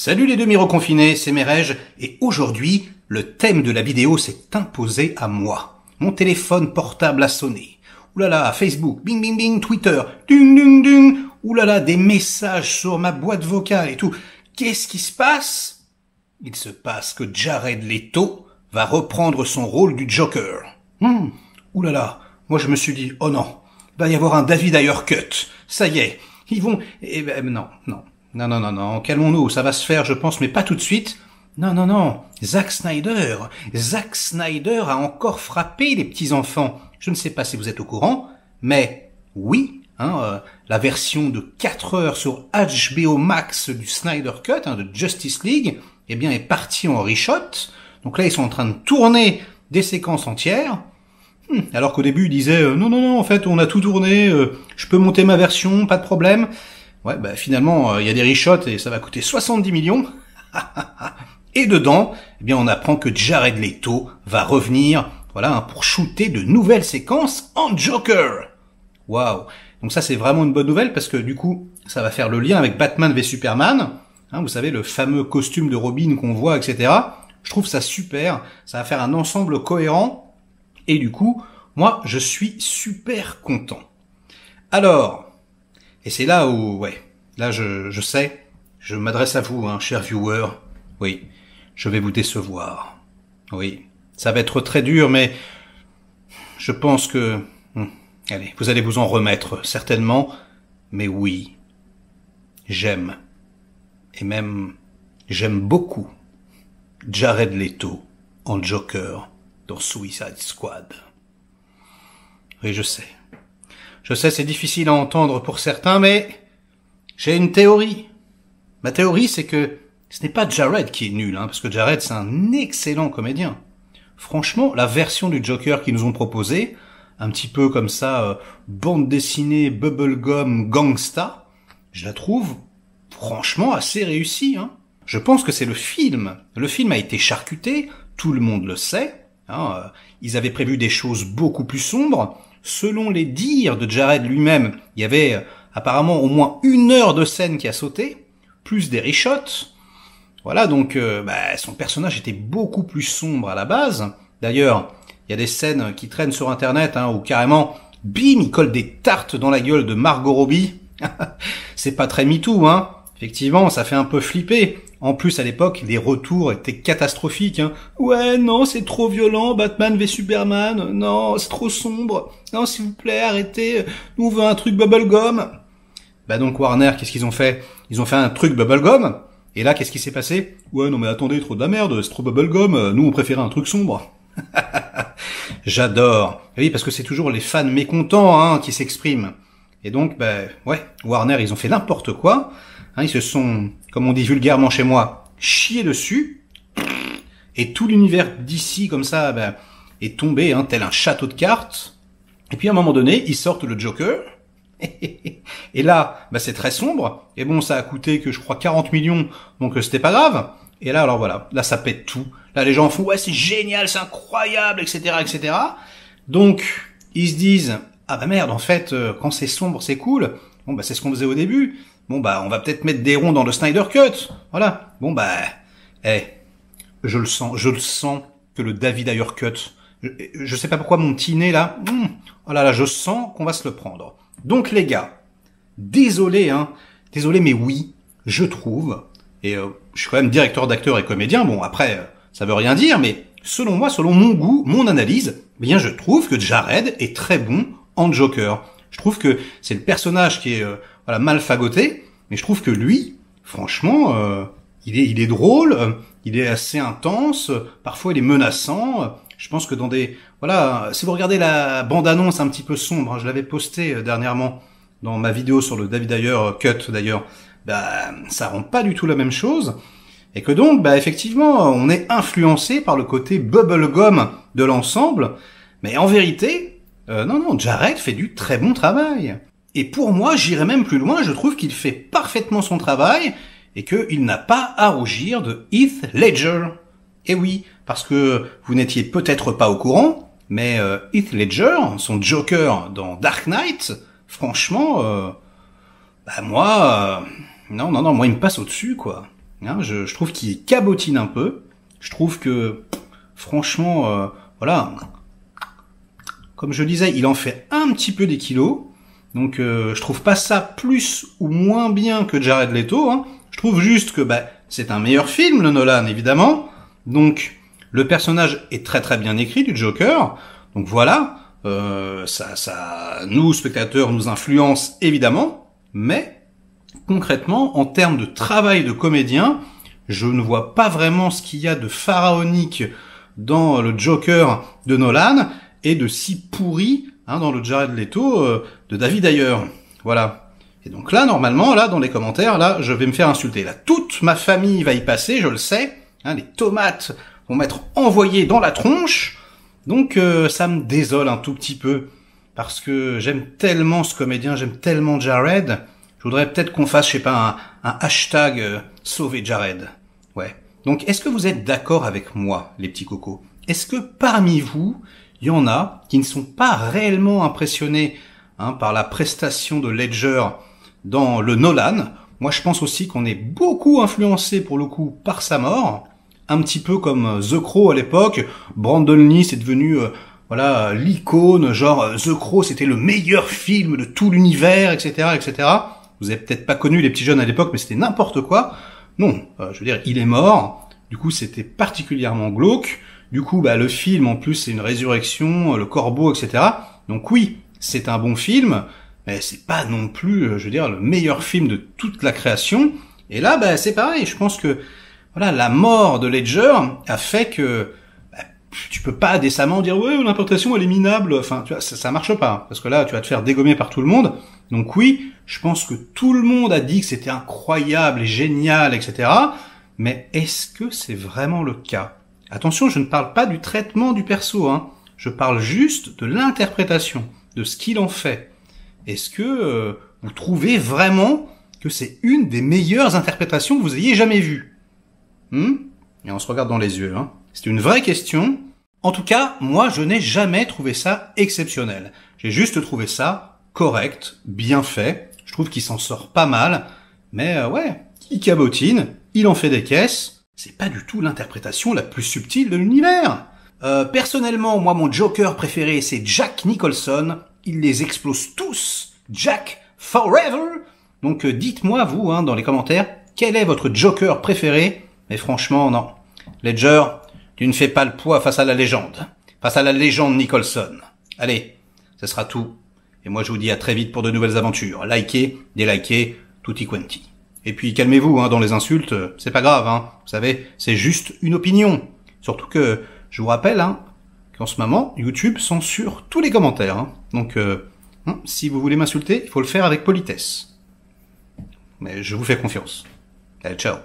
Salut les demi-reconfinés, c'est Merege, et aujourd'hui, le thème de la vidéo s'est imposé à moi. Mon téléphone portable a sonné. Oulala, Facebook, bing bing bing, Twitter, ding ding ding, oulala, des messages sur ma boîte vocale et tout. Qu'est-ce qui se passe? Il se passe que Jared Leto va reprendre son rôle du Joker. Oulala, moi je me suis dit, oh non, il va y avoir un David Ayer cut. Ça y est, ils vont... Eh ben non, calmons-nous, ça va se faire, je pense, mais pas tout de suite. Non, Zack Snyder a encore frappé les petits-enfants. Je ne sais pas si vous êtes au courant, mais oui, la version de 4 heures sur HBO Max du Snyder Cut, de Justice League, eh bien, est partie en reshoot. Donc là, ils sont en train de tourner des séquences entières. Alors qu'au début, ils disaient, non, en fait, on a tout tourné, je peux monter ma version, pas de problème. Ouais, finalement, il y a des reshots et ça va coûter 70 millions. Et dedans, eh bien, on apprend que Jared Leto va revenir, pour shooter de nouvelles séquences en Joker. Waouh. Donc ça, c'est vraiment une bonne nouvelle parce que du coup, ça va faire le lien avec Batman v Superman. Vous savez, le fameux costume de Robin qu'on voit, etc. Je trouve ça super. Ça va faire un ensemble cohérent. Et du coup, moi, je suis super content. Alors... Et c'est là où, là je sais, je m'adresse à vous, chers viewers. Oui, je vais vous décevoir. Oui, ça va être très dur, mais je pense que... allez, vous allez vous en remettre, certainement. Mais oui, j'aime. Et même, j'aime beaucoup Jared Leto en Joker dans Suicide Squad. Oui, je sais. Je sais, c'est difficile à entendre pour certains, mais j'ai une théorie. Ma théorie, c'est que ce n'est pas Jared qui est nul, parce que Jared, c'est un excellent comédien. Franchement, la version du Joker qu'ils nous ont proposée, un petit peu comme ça, bande dessinée, bubblegum, gangsta, je la trouve franchement assez réussie. Je pense que c'est le film. Le film a été charcuté, tout le monde le sait. Ils avaient prévu des choses beaucoup plus sombres. Selon les dires de Jared lui-même, il y avait apparemment au moins 1 heure de scène qui a sauté, plus des reshots. Voilà, donc son personnage était beaucoup plus sombre à la base. D'ailleurs, il y a des scènes qui traînent sur Internet où carrément, bim, il colle des tartes dans la gueule de Margot Robbie. C'est pas très MeToo, Effectivement, ça fait un peu flipper. En plus, à l'époque, les retours étaient catastrophiques. Ouais, non, c'est trop violent, Batman v Superman. Non, c'est trop sombre. Non, s'il vous plaît, arrêtez. Nous, on veut un truc bubblegum. Donc Warner, qu'est-ce qu'ils ont fait? Ils ont fait un truc bubblegum. Et là, qu'est-ce qui s'est passé? Ouais, non mais attendez, trop de la merde, c'est trop bubblegum. Nous, on préférait un truc sombre. J'adore. Oui, parce que c'est toujours les fans mécontents qui s'expriment. Et donc, Warner, ils ont fait n'importe quoi. Ils se sont, comme on dit vulgairement chez moi, chiés dessus. Et tout l'univers d'ici, comme ça, est tombé, tel un château de cartes. Et puis à un moment donné, ils sortent le Joker. Et là, c'est très sombre. Et bon, ça a coûté que je crois 40 millions, donc c'était pas grave. Et là, alors voilà, là ça pète tout. Là les gens font, ouais, c'est génial, c'est incroyable, etc. Donc, ils se disent, merde, en fait, quand c'est sombre, c'est cool. Bon, c'est ce qu'on faisait au début. Bon, on va peut-être mettre des ronds dans le Snyder Cut. Voilà. Bon, je le sens que le David Ayer Cut, je sais pas pourquoi mon petit nez là, oh là là, je sens qu'on va se le prendre. Donc les gars, désolé, mais oui, je trouve, et je suis quand même directeur d'acteur et comédien, bon après, ça veut rien dire, mais selon moi, selon mon goût, mon analyse, je trouve que Jared est très bon en Joker. Je trouve que c'est le personnage qui est mal fagoté, mais je trouve que lui, franchement, il est drôle, il est assez intense, parfois il est menaçant. Je pense que dans des... si vous regardez la bande-annonce un petit peu sombre, je l'avais posté dernièrement dans ma vidéo sur le David Ayer Cut d'ailleurs, ça rend pas du tout la même chose. Et que donc, effectivement, on est influencé par le côté bubblegum de l'ensemble. Mais en vérité, non, Jared fait du très bon travail. Et pour moi, j'irais même plus loin, je trouve qu'il fait parfaitement son travail et qu'il n'a pas à rougir de Heath Ledger. Et oui, parce que vous n'étiez peut-être pas au courant, mais Heath Ledger, son Joker dans Dark Knight, franchement, moi, moi il me passe au-dessus, quoi. Hein, je trouve qu'il cabotine un peu. Je trouve que, franchement, voilà, comme je disais, il en fait un petit peu des kilos. Donc je trouve pas ça plus ou moins bien que Jared Leto. Hein. Je trouve juste que c'est un meilleur film, le Nolan, évidemment. Donc le personnage est très très bien écrit du Joker. Donc voilà, ça nous, spectateurs, nous influence évidemment. Mais concrètement, en termes de travail de comédien, je ne vois pas vraiment ce qu'il y a de pharaonique dans le Joker de Nolan et de si pourri dans le Jared Leto de David Ayer. Voilà. Et donc là, normalement, là, dans les commentaires, là, je vais me faire insulter. Là, toute ma famille va y passer, je le sais. Hein, les tomates vont m'être envoyées dans la tronche. Donc ça me désole un tout petit peu. Parce que j'aime tellement ce comédien, j'aime tellement Jared. Je voudrais peut-être qu'on fasse, je sais pas, un hashtag sauver Jared. Ouais. Donc, est-ce que vous êtes d'accord avec moi, les petits cocos? Est-ce que parmi vous, il y en a qui ne sont pas réellement impressionnés par la prestation de Ledger dans le Nolan? Moi, je pense aussi qu'on est beaucoup influencé, pour le coup, par sa mort. Un petit peu comme The Crow à l'époque. Brandon Lee, c'est devenu voilà, l'icône, genre The Crow, c'était le meilleur film de tout l'univers, etc., etc. Vous avez peut-être pas connu les petits jeunes à l'époque, mais c'était n'importe quoi. Non, je veux dire, il est mort. Du coup, c'était particulièrement glauque. Du coup, le film, en plus, c'est une résurrection, le corbeau, etc. Donc oui, c'est un bon film, mais c'est pas non plus, je veux dire, le meilleur film de toute la création. Et là, c'est pareil. Je pense que, voilà, la mort de Ledger a fait que tu peux pas décemment dire ouais, l'interprétation elle est minable. Enfin, tu vois, ça marche pas, parce que là, tu vas te faire dégommer par tout le monde. Donc oui, je pense que tout le monde a dit que c'était incroyable et génial, etc. Mais est-ce que c'est vraiment le cas? Attention, je ne parle pas du traitement du perso, Je parle juste de l'interprétation, de ce qu'il en fait. Est-ce que vous trouvez vraiment que c'est une des meilleures interprétations que vous ayez jamais vues? Et on se regarde dans les yeux, C'est une vraie question. En tout cas, moi, je n'ai jamais trouvé ça exceptionnel. J'ai juste trouvé ça correct, bien fait. Je trouve qu'il s'en sort pas mal. Mais ouais, il cabotine, il en fait des caisses. C'est pas du tout l'interprétation la plus subtile de l'univers. Personnellement, moi, mon Joker préféré, c'est Jack Nicholson. Il les explose tous. Jack forever. Donc dites-moi, vous, dans les commentaires, quel est votre Joker préféré? Mais franchement, non. Ledger, tu ne fais pas le poids face à la légende. Face à la légende Nicholson. Allez, ce sera tout. Et moi, je vous dis à très vite pour de nouvelles aventures. Likez, délikez, tutti quanti. Et puis calmez-vous dans les insultes, c'est pas grave, Vous savez, c'est juste une opinion. Surtout que, je vous rappelle, qu'en ce moment, YouTube censure tous les commentaires. Donc, si vous voulez m'insulter, il faut le faire avec politesse. Mais je vous fais confiance. Allez, ciao.